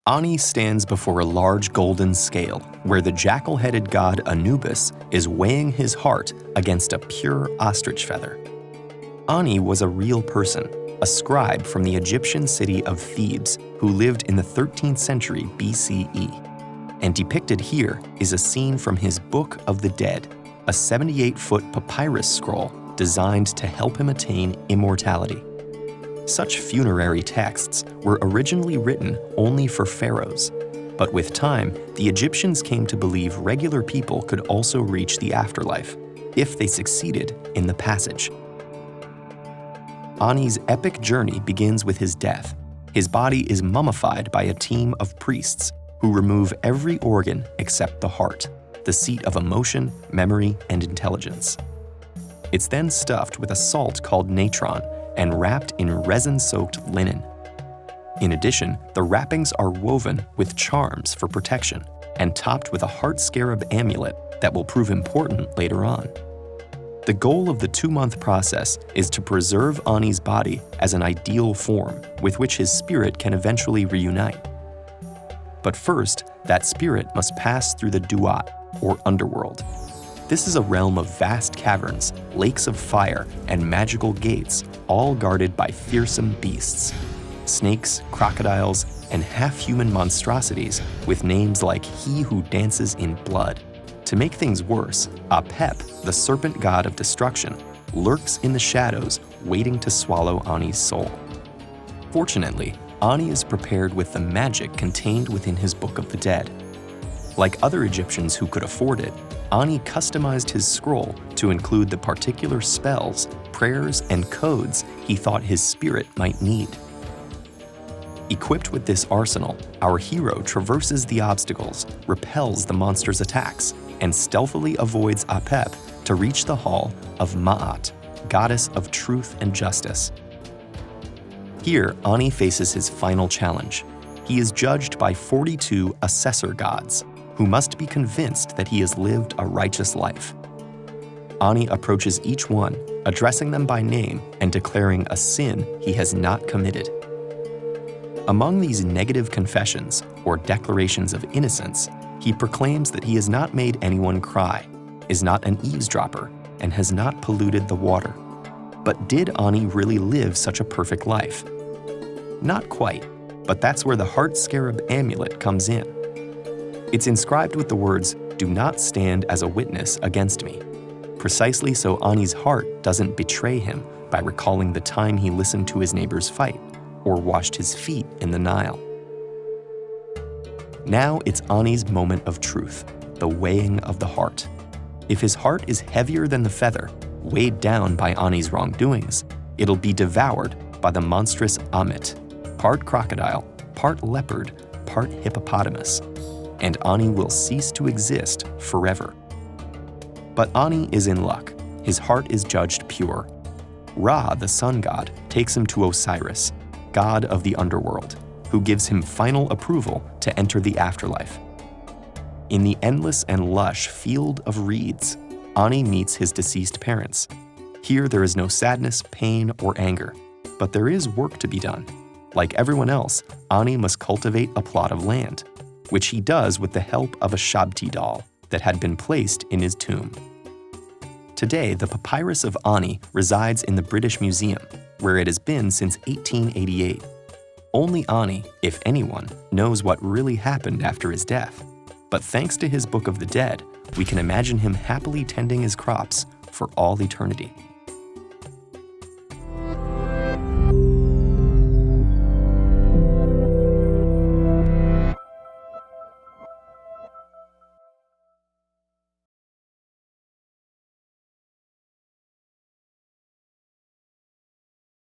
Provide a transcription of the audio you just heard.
Ani stands before a large golden scale where the jackal-headed god Anubis is weighing his heart against a pure ostrich feather. Ani was a real person, a scribe from the Egyptian city of Thebes who lived in the 13th century BCE. And depicted here is a scene from his Book of the Dead, a 78-foot papyrus scroll designed to help him attain immortality. Such funerary texts were originally written only for pharaohs, but with time, the Egyptians came to believe regular people could also reach the afterlife, if they succeeded in the passage. Ani's epic journey begins with his death. His body is mummified by a team of priests who remove every organ except the heart, the seat of emotion, memory, and intelligence. It's then stuffed with a salt called natron and wrapped in resin-soaked linen. In addition, the wrappings are woven with charms for protection and topped with a heart scarab amulet that will prove important later on. The goal of the 2-month process is to preserve Ani's body as an ideal form with which his spirit can eventually reunite. But first, that spirit must pass through the Duat, or underworld. This is a realm of vast caverns, lakes of fire, and magical gates, all guarded by fearsome beasts. Snakes, crocodiles, and half-human monstrosities with names like He Who Dances in Blood. To make things worse, Apep, the serpent god of destruction, lurks in the shadows, waiting to swallow Ani's soul. Fortunately, Ani is prepared with the magic contained within his Book of the Dead. Like other Egyptians who could afford it, Ani customized his scroll to include the particular spells, prayers, and codes he thought his spirit might need. Equipped with this arsenal, our hero traverses the obstacles, repels the monster's attacks, and stealthily avoids Apep to reach the hall of Ma'at, goddess of truth and justice. Here, Ani faces his final challenge. He is judged by 42 assessor gods, who must be convinced that he has lived a righteous life. Ani approaches each one, addressing them by name and declaring a sin he has not committed. Among these negative confessions, or declarations of innocence, he proclaims that he has not made anyone cry, is not an eavesdropper, and has not polluted the water. But did Ani really live such a perfect life? Not quite, but that's where the heart scarab amulet comes in. It's inscribed with the words, "Do not stand as a witness against me," precisely so Ani's heart doesn't betray him by recalling the time he listened to his neighbor's fight or washed his feet in the Nile. Now it's Ani's moment of truth, the weighing of the heart. If his heart is heavier than the feather, weighed down by Ani's wrongdoings, it'll be devoured by the monstrous Amit, part crocodile, part leopard, part hippopotamus, and Ani will cease to exist forever. But Ani is in luck. His heart is judged pure. Ra, the sun god, takes him to Osiris, god of the underworld, who gives him final approval to enter the afterlife. In the endless and lush field of reeds, Ani meets his deceased parents. Here there is no sadness, pain, or anger, but there is work to be done. Like everyone else, Ani must cultivate a plot of land, which he does with the help of a Shabti doll that had been placed in his tomb. Today, the papyrus of Ani resides in the British Museum, where it has been since 1888. Only Ani, if anyone, knows what really happened after his death. But thanks to his Book of the Dead, we can imagine him happily tending his crops for all eternity.